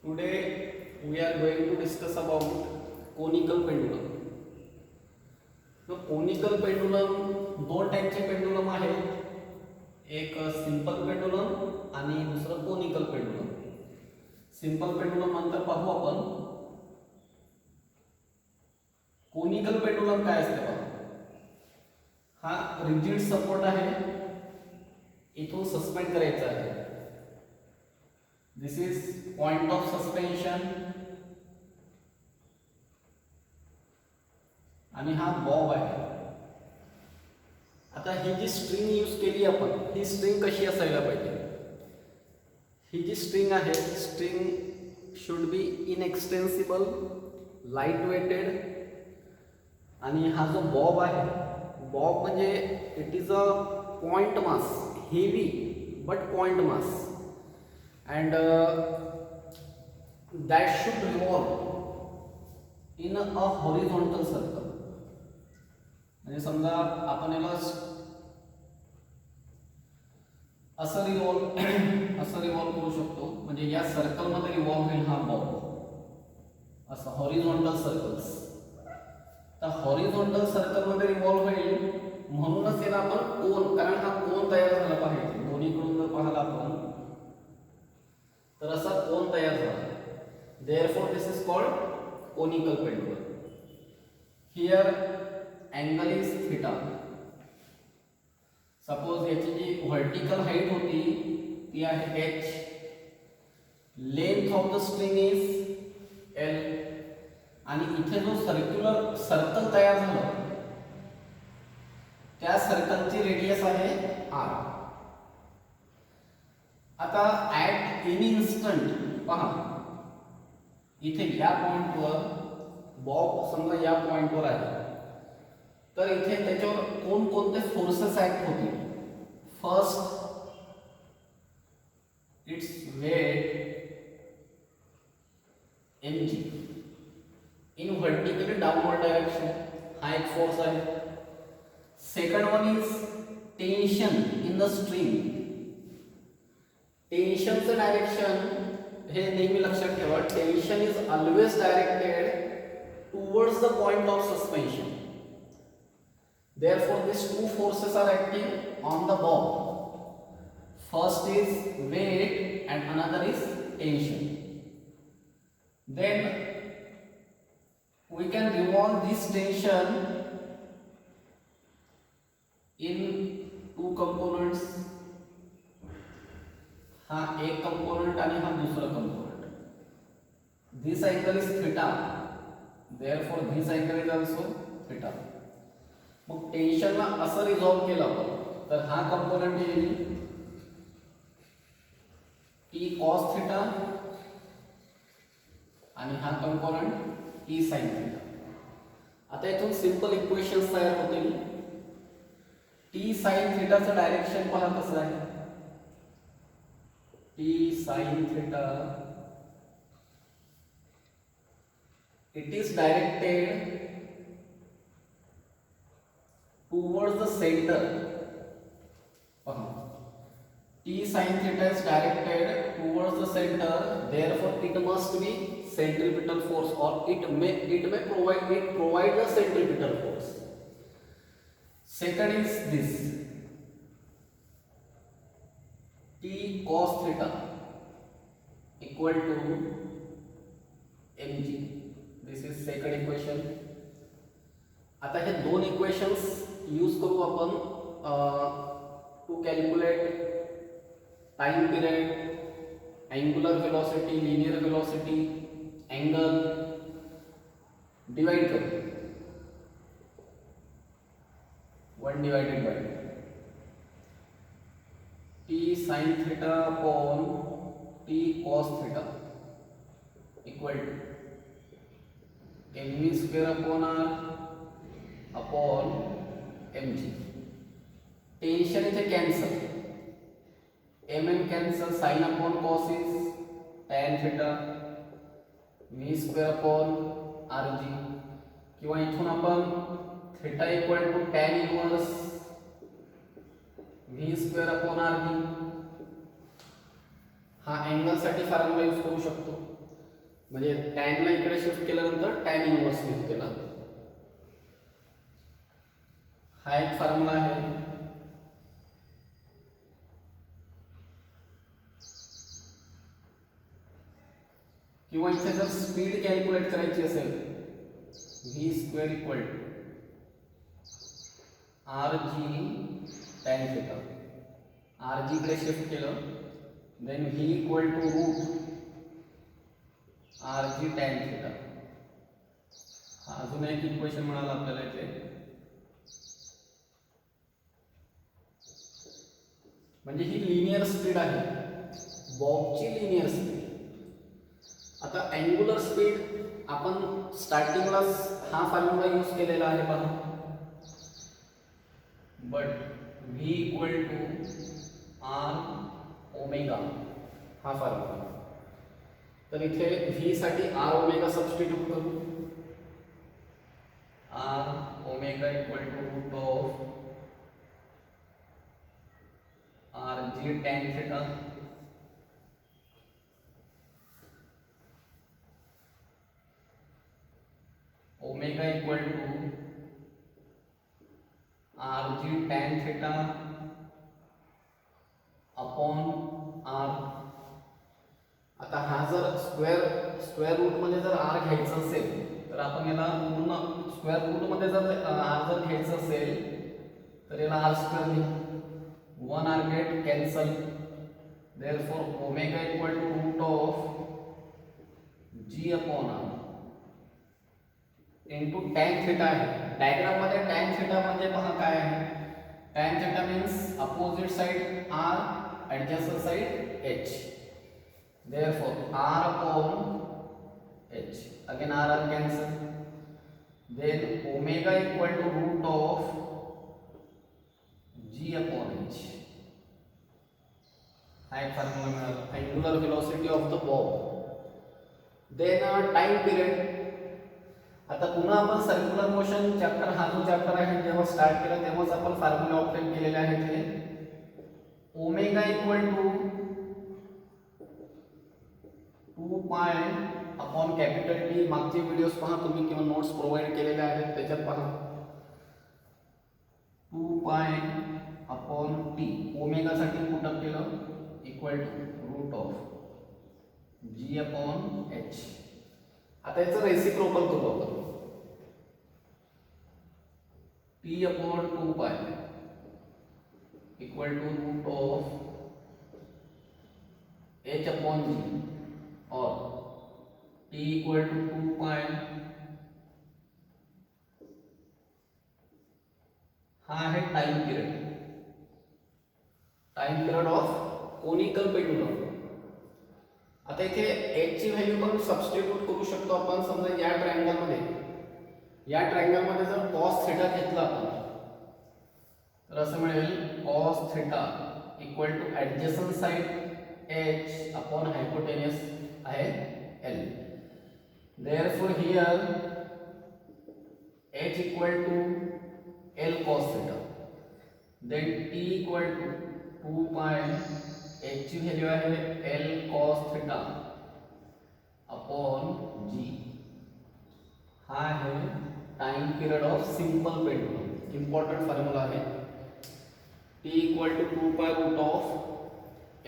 Today we are going to discuss about conical pendulum. Conical pendulum दोन टाइपचे pendulum आहेत, एक सिंपल पेंडुलम आणि दुसरं कोनिकल पेंडुलम. सिंपल पेंडुलम नंतर पाहू आपण. कोनिकल पेंडुलम काय असते बघा. हा रिजिड सपोर्ट आहे, इथून सस्पेंड करायचा आहे. दिस इज पॉइंट ऑफ सस्पेंशन आणि हा बॉब आहे. आता ही जी स्ट्रिंग यूज केली आपण, ही स्ट्रिंग कशी असायला पाहिजे. ही जी स्ट्रिंग आहे, string should be inextensible, light weighted. आणि हा जो बॉब आहे, बॉब म्हणजे it is a point mass, heavy but point mass, and that should revolve in a horizontal circle. म्हणजे समजा आपण याला असं रिव्हॉल्व करू शकतो, म्हणजे या सर्कल मध्ये रिव्हॉल्व होईल हा बॉब, असं हॉरिझॉन्टल सर्कल्स. तर हॉरिझॉन्टल सर्कल मध्ये रिव्हॉल्व होईल, म्हणूनच याला आपण कोन, कारण हा कोन तयार झाला पाहिजे. दोन्हीकडून जर पाहिला आपण तर असा कोन तयार झाला. therefore this is called conical pendulum. here angle is theta. suppose याची जी वर्टिकल हाइट होती ती आहे h, length of the string is l, आणि इथे जो सर्क्युलर सर्कल तयार झाला त्या सर्कलची रेडियस आहे r. आता ॲट एनी इन्स्टंट पहा, इथे या पॉइंटवर बॉब समजा या पॉइंटवर आहे, तर इथे त्याच्यावर कोणकोणते फोर्सेस ऍक्ट होतील. First it's weight mg in vertically downward direction, हा एक फोर्स आहे. Second one is tension in the string. टेन्शनचं डायरेक्शन हे नेहमी लक्षात ठेवा, tension is always directed towards the point of suspension. therefore these two forces are acting on the bob. first is weight and another is tension. then we can revolve this tension in two components. हा एक component आणि हा दुसरा component. This angle is theta, therefore this angle is also theta. मग टेन्शनला असं resolve केलं आपण तर हा कंपोनेंट येईल t cos थीटा आणि हा कंपोनेंट t sin थीटा. आता इथून सिंपल इक्वेशन्स तयार होतील. t sin थीटाचं डायरेक्शन पहा कसं आहे. t sin theta, it is directed towards the center. t sin theta is directed towards the center, therefore it must be centripetal force, or it may provide the centripetal force. second is this t cos theta equal to mg. this is second equation. आता हे दोन equations use करू आपण to calculate time period, angular velocity, linear velocity, angle. Divide करू 1 divided by t sin theta upon t cos theta equal to mv square upon r upon mg. Tension इथे cancel, mm cancel, sin upon cos is tan theta, v square upon rg, किंवा इथून आपण theta equal to tan inverse v square upon rb. हा angle साठी formula use करू शकतो. म्हणजे टॅनला इकडे शिफ्ट केल्यानंतर टॅन इनवर्स शिफ्ट केला. हा एक फॉर्म्युला आहे. किंवा इथे जर स्पीड कॅल्क्युलेट करायची असेल, v square equal to r g tan theta. R g कडे शिफ्ट केलं, then v equal to root r g tan theta. हा अजून एक इक्वेशन मिळालं आपल्याला इथे. म्हणजे ही लिनियर स्पीड आहे, बॉबची लिनियर स्पीड. आता अँग्युलर स्पीड आपण स्टार्टिंगला हा फॉर्म्युला यूज केलेला आहे पहा. But v equal to r omega हा फॉर्म्युला. तर इथे व्ही साठी आर ओमेगा सबस्टिट्यूट करू. R omega equal to root of r g tan theta omega equal to r g tan theta upon r. आता हा जर स्क्वेअर रूट मध्ये जर आर घ्यायचं असेल तर आपण याला पूर्ण स्क्वेअर रूट मध्ये जर आर जर घ्यायचं असेल तर याला आर स्क्वेअर लिहू. 1 r get cancel. Therefore omega equal to root of g upon r into tan theta आहे. डायग्राम मध्ये टॅन थिटा म्हणजे पहा काय आहे. Tan theta means opposite side r, adjacent side h. Therefore r upon h, again r cancel. Then omega equal to root of g upon h. हा एक formula मिळाला, angular velocity of the bob. Then time period. आता पुन्हा आपण circular motion chapter, हा जो chapter आहे जेव्हा स्टार्ट केला तेव्हाच आपण फॉर्म्युला ऑप्टेन केलेले आहेत. हे omega equal to 2 pi upon capital T. मागचे व्हिडिओज पहा तुम्ही किंवा नोट्स प्रोव्हाइड केलेले आहेत त्याच्यात पहा. 2 पाय अपॉन टी ओमेगा साठी पुटअप केलं equal to root of g upon h. आता याचं रेसिप्रोकल करू आपण. T upon 2 pi equal to root of h upon g और टी इक्वल टू 2 पाय. हा आहे time period. Time period of conical pendulum. आता इथे एच ची व्हॅल्यू पण सबस्टिट्यूट करू शकतो आपण. समजा या ट्रायंगल मध्ये जर cos थीटा घेतला आपण तर असं मिळेल cos theta equal to adjacent side h upon hypotenuse आहे l. Therefore here h equal to l cos theta. Then t equal to 2 pi h ची व्हॅल्यू आहे l cos theta upon g. हा आहे time period of simple pendulum. Important formula आहे. t equal to 2 pi root of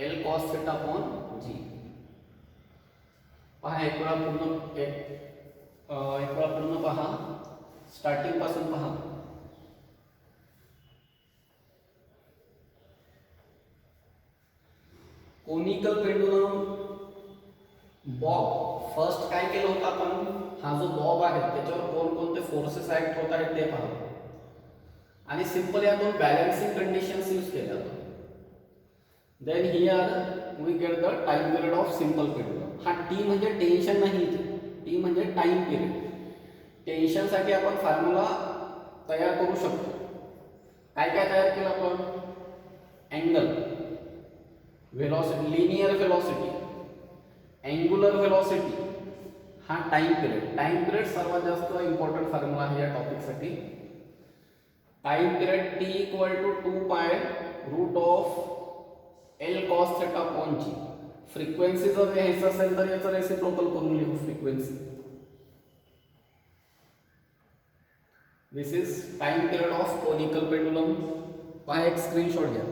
l cos theta upon g. पहा एक वेळा पूर्ण पहा, स्टार्टिंग पासून पहा. Conical pendulum Bob. फर्स्ट काय केलं होतं आपण, हा जो बॉब आहे त्याच्यावर कोणकोणते फोर्सेस ऍक्ट होत आहेत ते पहा आणि सिंपल या दोन बॅलन्सिंग कंडिशन्स यूज केल्या. Then here we get the time period of simple pendulum. हा टी म्हणजे टेन्शन नाही, टी म्हणजे टाइम पिरियड. टेन्शन साठी आपण फॉर्म्युला तयार करू शकतो. काय काय तयार केलं आपण, angle, velocity, linear velocity, angular velocity, हा टाइम पिरियड. टाइम पिरियड सर्वात जास्त इम्पॉर्टंट फॉर्म्युला आहे या टॉपिक साठी. Time period t equal to 2 pi root of l cos theta upon g. Frequency जर घ्यायचं असेल तर याचं रेसिप्रोकल करून लिहू frequency. This is time period of conical pendulum. पहा एक स्क्रीनशॉट घ्या.